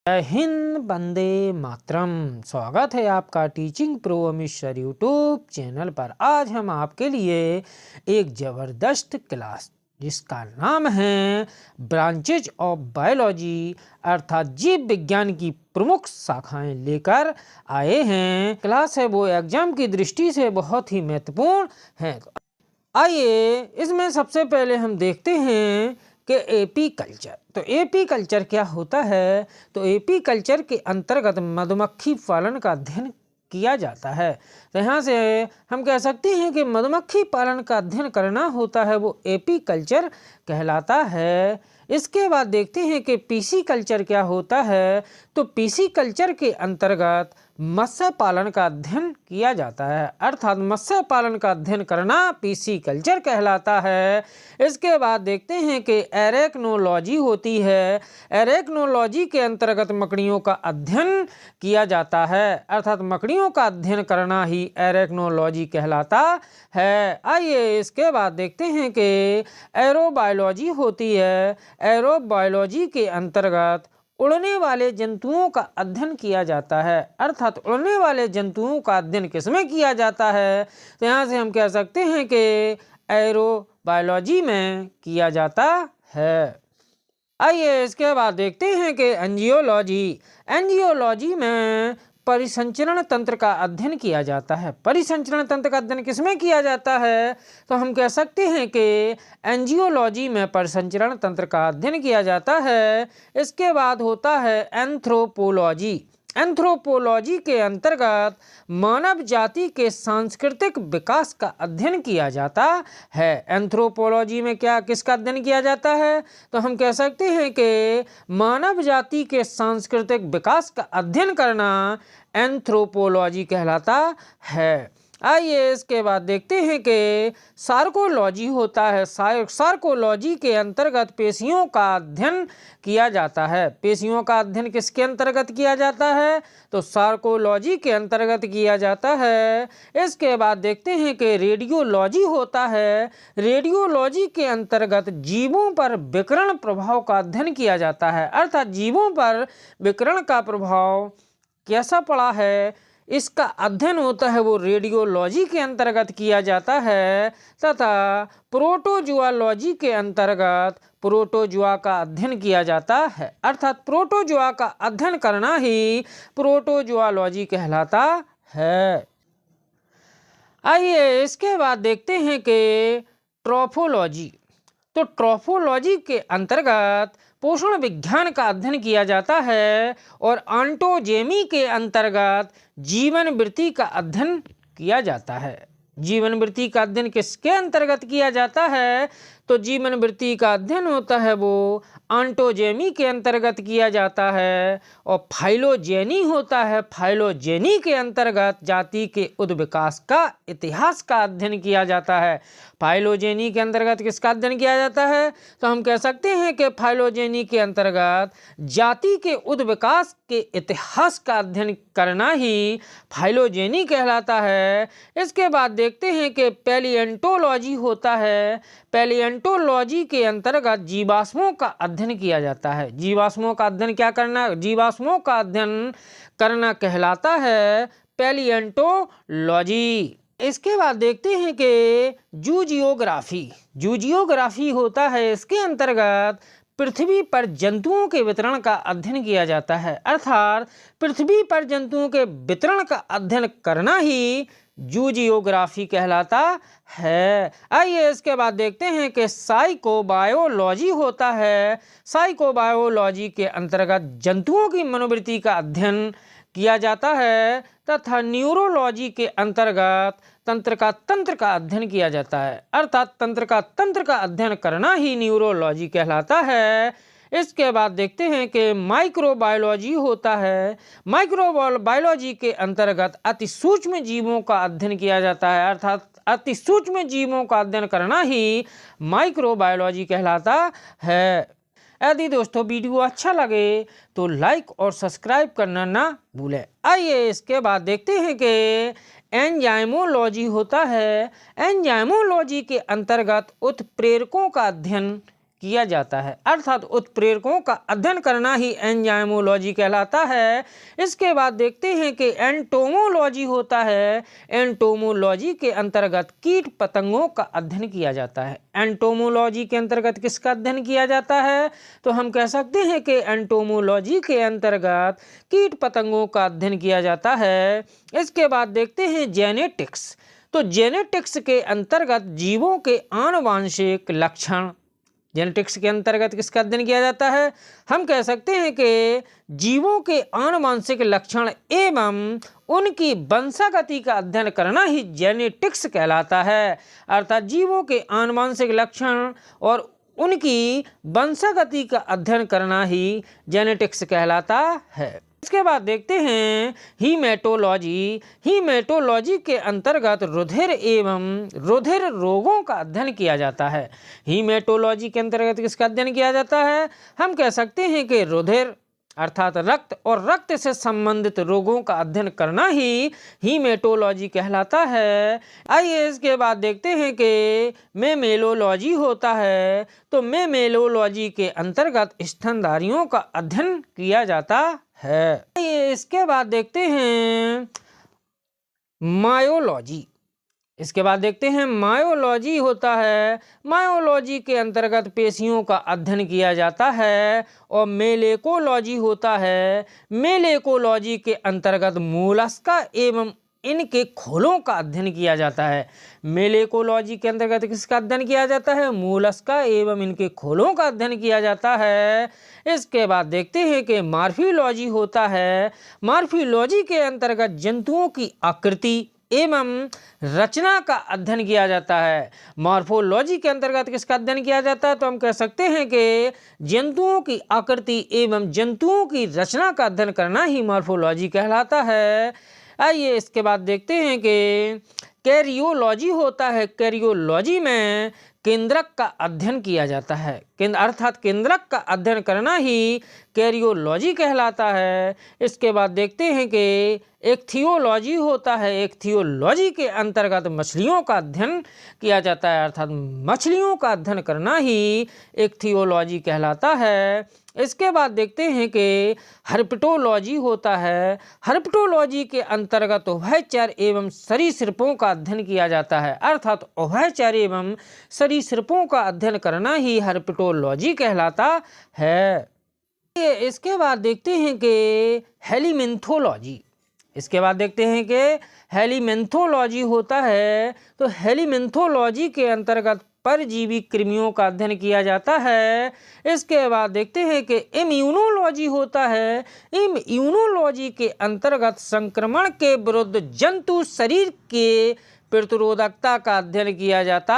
जय हिंद, वंदे मातरम। स्वागत है आपका teaching pro Amit sir YouTube channel पर। आज हम आपके लिए एक ज़बरदस्त क्लास जिसका नाम है ब्रांचेज ऑफ बायोलॉजी अर्थात जीव विज्ञान की प्रमुख शाखाएं लेकर आए हैं। क्लास है वो एग्जाम की दृष्टि से बहुत ही महत्वपूर्ण है। आइए इसमें सबसे पहले हम देखते हैं कि एपी कल्चर। तो एपी कल्चर क्या होता है? तो एपी कल्चर के अंतर्गत मधुमक्खी पालन का अध्ययन किया जाता है। तो यहाँ से हम कह सकते हैं कि मधुमक्खी पालन का अध्ययन करना होता है वो एपी कल्चर कहलाता है। इसके बाद देखते हैं कि पीसी कल्चर क्या होता है। तो पीसी कल्चर के अंतर्गत मत्स्य पालन का अध्ययन किया जाता है, अर्थात मत्स्य पालन का अध्ययन करना पीसी कल्चर कहलाता है। इसके बाद देखते हैं कि एरेक्नोलॉजी होती है। एरेक्नोलॉजी के अंतर्गत मकड़ियों का अध्ययन किया जाता है, अर्थात मकड़ियों का अध्ययन करना ही एरेक्नोलॉजी कहलाता है। आइए इसके बाद देखते हैं कि एरोबायोलॉजी होती है। एरोबायोलॉजी के अंतर्गत उड़ने वाले जंतुओं का अध्ययन किया जाता है, अर्थात उड़ने वाले जंतुओं का अध्ययन किसमें किया जाता है? तो यहाँ से हम कह सकते हैं कि एरोबायोलॉजी में किया जाता है। आइए इसके बाद देखते हैं कि एंजियोलॉजी। एंजियोलॉजी में परिसंचरण तंत्र का अध्ययन किया जाता है। परिसंचरण तंत्र का अध्ययन किसमें किया जाता है? तो हम कह सकते हैं कि एंजियोलॉजी में परिसंचरण तंत्र का अध्ययन किया जाता है। इसके बाद होता है एंथ्रोपोलॉजी। एंथ्रोपोलॉजी के अंतर्गत मानव जाति के सांस्कृतिक विकास का अध्ययन किया जाता है। एंथ्रोपोलॉजी में क्या किसका अध्ययन किया जाता है? तो हम कह सकते हैं कि मानव जाति के सांस्कृतिक विकास का अध्ययन करना एंथ्रोपोलॉजी कहलाता है। आइए इसके बाद देखते हैं कि सार्कोलॉजी होता है। सार्कोलॉजी के अंतर्गत पेशियों का अध्ययन किया जाता है। पेशियों का अध्ययन किसके अंतर्गत किया जाता है? तो सार्कोलॉजी के अंतर्गत किया जाता है। इसके बाद देखते हैं कि रेडियोलॉजी होता है। रेडियोलॉजी के अंतर्गत जीवों पर विकिरण प्रभाव का अध्ययन किया जाता है, अर्थात जीवों पर विकिरण का प्रभाव कैसा पड़ा है इसका अध्ययन होता है वो रेडियोलॉजी के अंतर्गत किया जाता है। तथा प्रोटोजुआलॉजी के अंतर्गत प्रोटोजुआ का अध्ययन किया जाता है, अर्थात प्रोटोजुआ का अध्ययन करना ही प्रोटोजुआलॉजी कहलाता है। आइए इसके बाद देखते हैं कि ट्रॉफोलॉजी। तो ट्रॉफोलॉजी के अंतर्गत पोषण विज्ञान का अध्ययन किया जाता है और ऑन्टोजेमी के अंतर्गत जीवन वृत्ति का अध्ययन किया जाता है। जीवन वृत्ति का अध्ययन किसके अंतर्गत किया जाता है? तो जीवन वृत्ति का अध्ययन होता है वो ऑन्टोजेमी के अंतर्गत किया जाता है। और फाइलोजेनी होता है। फाइलोजेनी के अंतर्गत जाति के उद्विकास का इतिहास का अध्ययन किया जाता है। फाइलोजेनी के अंतर्गत किसका अध्ययन किया जाता है? तो हम कह सकते हैं कि फाइलोजेनी के अंतर्गत जाति के उद्विकास के इतिहास का अध्ययन करना ही फाइलोजेनी कहलाता है। इसके बाद देखते हैं कि पैलिएंटोलॉजी होता है। पैलिएंटोलॉजी के अंतर्गत जीवाश्मों का अध्ययन किया जाता है। जीवाश्मों का अध्ययन क्या करना? जीवाश्मों का अध्ययन करना कहलाता है पैलिएंटोलॉजी। इसके बाद देखते हैं कि जूजियोग्राफी। जूजियोग्राफी होता है, इसके अंतर्गत पृथ्वी पर जंतुओं के वितरण का अध्ययन किया जाता है, अर्थात पृथ्वी पर जंतुओं के वितरण का अध्ययन करना ही जूजियोग्राफी कहलाता है। आइए इसके बाद देखते हैं कि साइकोबायोलॉजी होता है। साइकोबायोलॉजी के अंतर्गत जंतुओं की मनोवृत्ति का अध्ययन किया जाता है तथा न्यूरोलॉजी के अंतर्गत तंत्र का अध्ययन किया जाता है, अर्थात तंत्र का अध्ययन करना ही न्यूरोलॉजी कहलाता है। इसके बाद देखते हैं कि माइक्रोबायोलॉजी होता है। माइक्रोबायोलॉजी के अंतर्गत अति सूक्ष्म जीवों का अध्ययन किया जाता है, अर्थात अति सूक्ष्म जीवों का अध्ययन करना ही माइक्रोबायोलॉजी कहलाता है। यदि दोस्तों वीडियो अच्छा लगे तो लाइक और सब्सक्राइब करना ना भूलें। आइए इसके बाद देखते हैं कि एंजाइमोलॉजी होता है। एंजाइमोलॉजी के अंतर्गत उत्प्रेरकों का अध्ययन किया जाता है, अर्थात उत्प्रेरकों का अध्ययन करना ही एंजाइमोलॉजी कहलाता है। इसके बाद देखते हैं कि एंटोमोलॉजी होता है। एंटोमोलॉजी के अंतर्गत कीट पतंगों का अध्ययन किया जाता है। एंटोमोलॉजी के अंतर्गत किसका अध्ययन किया जाता है? तो हम कह सकते हैं कि एंटोमोलॉजी के अंतर्गत कीट पतंगों का अध्ययन किया जाता है। इसके बाद देखते हैं जेनेटिक्स। तो जेनेटिक्स के अंतर्गत जीवों के आनुवांशिक लक्षण, जेनेटिक्स के अंतर्गत किसका अध्ययन किया जाता है? हम कह सकते हैं कि जीवों के आनुवांशिक लक्षण एवं उनकी वंशागति का अध्ययन करना ही जेनेटिक्स कहलाता है, अर्थात जीवों के आनुवांशिक लक्षण और उनकी वंशागति का अध्ययन करना ही जेनेटिक्स कहलाता है। इसके बाद देखते हैं हीमेटोलॉजी। हीमेटोलॉजी के अंतर्गत रुधिर एवं रुधिर रोगों का अध्ययन किया जाता है। हीमेटोलॉजी के अंतर्गत किसका अध्ययन किया जाता है? हम कह सकते हैं कि रुधिर अर्थात रक्त और रक्त से संबंधित रोगों का अध्ययन करना ही हीमेटोलॉजी कहलाता है। आइए इसके बाद देखते हैं कि मेमेलोलॉजी होता है। तो मेमेलोलॉजी के अंतर्गत स्तनधारियों का अध्ययन किया जाता है। आइए इसके बाद देखते हैं मायोलॉजी। इसके बाद देखते हैं मायोलॉजी होता है। मायोलॉजी के अंतर्गत पेशियों का अध्ययन किया जाता है। और मेलेकोलॉजी होता है। मेलेकोलॉजी के अंतर्गत मोलस्का एवं इनके खोलों का अध्ययन किया जाता है। मेलेकोलॉजी के अंतर्गत किसका अध्ययन किया जाता है? मोलस्का एवं इनके खोलों का अध्ययन किया जाता है। इसके बाद देखते हैं कि मॉर्फोलॉजी होता है। मॉर्फोलॉजी के अंतर्गत जंतुओं की आकृति एवं रचना का अध्ययन किया जाता है। मॉर्फोलॉजी के अंतर्गत किसका अध्ययन किया जाता है? तो हम कह सकते हैं कि जंतुओं की आकृति एवं जंतुओं की रचना का अध्ययन करना ही मॉर्फोलॉजी कहलाता है। आइए इसके बाद देखते हैं कि कैरियोलॉजी होता है। कैरियोलॉजी में केंद्रक का अध्ययन किया जाता है। अर्थात केंद्रक का अध्ययन करना ही कैरियोलॉजी कहलाता है। इसके बाद देखते हैं कि इक्थियोलॉजी होता है। इक्थियोलॉजी के अंतर्गत मछलियों का अध्ययन किया जाता है, अर्थात मछलियों का अध्ययन करना ही इक्थियोलॉजी कहलाता है। इसके बाद देखते हैं कि हर्पेटोलॉजी होता है। हर्पेटोलॉजी के अंतर्गत उभयचर एवं सरीसृपों का अध्ययन किया जाता है, अर्थात उभयचर एवं सरीसृपों का अध्ययन करना ही हर्पेटोलॉजी कहलाता है। इसके बाद देखते हैं कि हेलीमेंथोलॉजी। इसके बाद देखते हैं कि हेलीमेंथोलॉजी होता है। तो हेलीमेंथोलॉजी के अंतर्गत परजीवी कृमियों का अध्ययन किया जाता है। इसके बाद देखते हैं कि इम्यूनोलॉजी होता है। इम्यूनोलॉजी के अंतर्गत संक्रमण के विरुद्ध जंतु शरीर के प्रतिरोधकता का अध्ययन किया जाता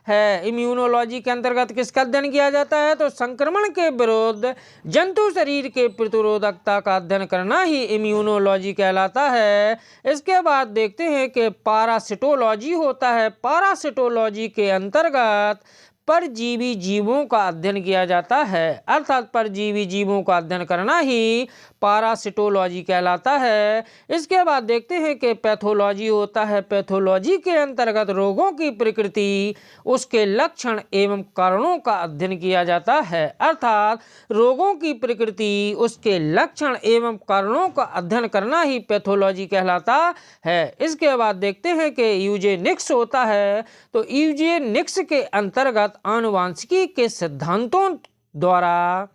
है। इम्यूनोलॉजी के अंतर्गत किसका अध्ययन किया जाता है? तो संक्रमण के विरुद्ध जंतु शरीर के प्रतिरोधकता का अध्ययन करना ही इम्यूनोलॉजी कहलाता है। इसके बाद देखते हैं कि पारासिटोलॉजी होता है। पारासिटोलॉजी के अंतर्गत परजीवी जीवों का अध्ययन किया जाता है, अर्थात परजीवी जीवों का अध्ययन करना ही पारासिटोलॉजी कहलाता है। इसके बाद देखते हैं कि पैथोलॉजी होता है। पैथोलॉजी के अंतर्गत रोगों की प्रकृति, उसके लक्षण एवं कारणों का अध्ययन किया जाता है, अर्थात रोगों की प्रकृति, उसके लक्षण एवं कारणों का अध्ययन करना ही पैथोलॉजी कहलाता है। इसके बाद देखते हैं कि यूजेनिक्स होता है। तो यूजेनिक्स के अंतर्गत आनुवांशिकी के सिद्धांतों द्वारा,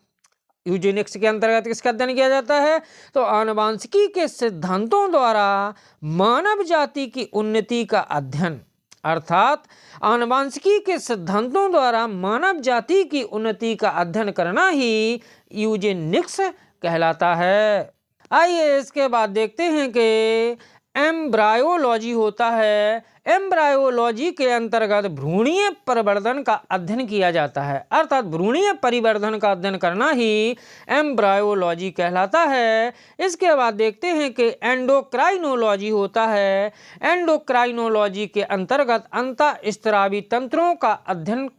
यूजेनिक्स के अंतर्गत किसका अध्ययन किया जाता है? तो आनुवांशिकी के सिद्धांतों द्वारा मानव जाति की उन्नति का अध्ययन, अर्थात आनुवांशिकी के सिद्धांतों द्वारा मानव जाति की उन्नति का अध्ययन करना ही यूजेनिक्स कहलाता है। आइए इसके बाद देखते हैं कि एम्ब्रायोलॉजी होता है। एम्ब्रायोलॉजी के अंतर्गत भ्रूणीय परिवर्धन का अध्ययन किया जाता है, अर्थात भ्रूणीय परिवर्धन का अध्ययन करना ही एम्ब्रायोलॉजी कहलाता है। इसके बाद देखते हैं कि एंडोक्राइनोलॉजी होता है। एंडोक्राइनोलॉजी के अंतर्गत अंतःस्रावी तंत्रों का अध्ययन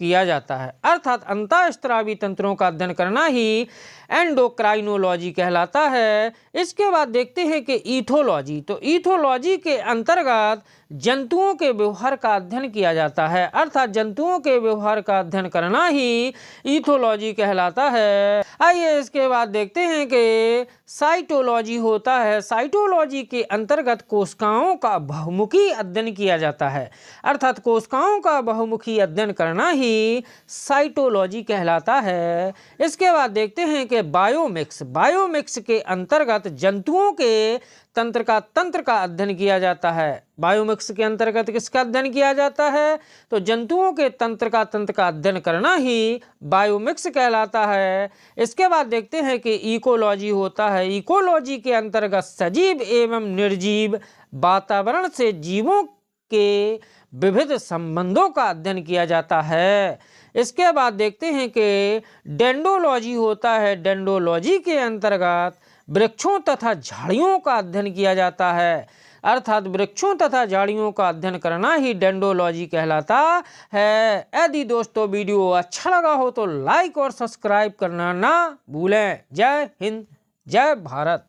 किया जाता है, अर्थात अंतःस्रावी तंत्रों का अध्ययन करना ही एंडोक्राइनोलॉजी कहलाता है। इसके बाद देखते हैं कि ईथोलॉजी। तो ईथोलॉजी के अंतर्गत जंतुओं के व्यवहार का अध्ययन किया जाता है, अर्थात जंतुओं के व्यवहार का अध्ययन करना ही इथोलॉजी कहलाता है। आइए इसके बाद देखते हैं कि साइटोलॉजी होता है। साइटोलॉजी के अंतर्गत कोशिकाओं का बहुमुखी अध्ययन किया जाता है, अर्थात कोशिकाओं का बहुमुखी अध्ययन करना ही साइटोलॉजी कहलाता है। इसके बाद देखते हैं कि बायोमिक्स। बायोमिक्स के अंतर्गत जंतुओं के तंत्र का अध्ययन किया जाता है। बायोमिक्स के अंतर्गत किसका अध्ययन किया जाता है? तो जंतुओं के तंत्र का अध्ययन करना ही बायोमिक्स कहलाता है। इसके बाद देखते हैं कि इकोलॉजी होता है। इकोलॉजी के अंतर्गत सजीव एवं निर्जीव वातावरण से जीवों के विविध संबंधों का अध्ययन किया जाता है। इसके बाद देखते हैं कि डेंडोलॉजी होता है। डेंडोलॉजी के अंतर्गत वृक्षों तथा झाड़ियों का अध्ययन किया जाता है, अर्थात वृक्षों तथा झाड़ियों का अध्ययन करना ही डेंडोलॉजी कहलाता है। यदि दोस्तों वीडियो अच्छा लगा हो तो लाइक और सब्सक्राइब करना ना भूलें। जय हिंद, जय भारत।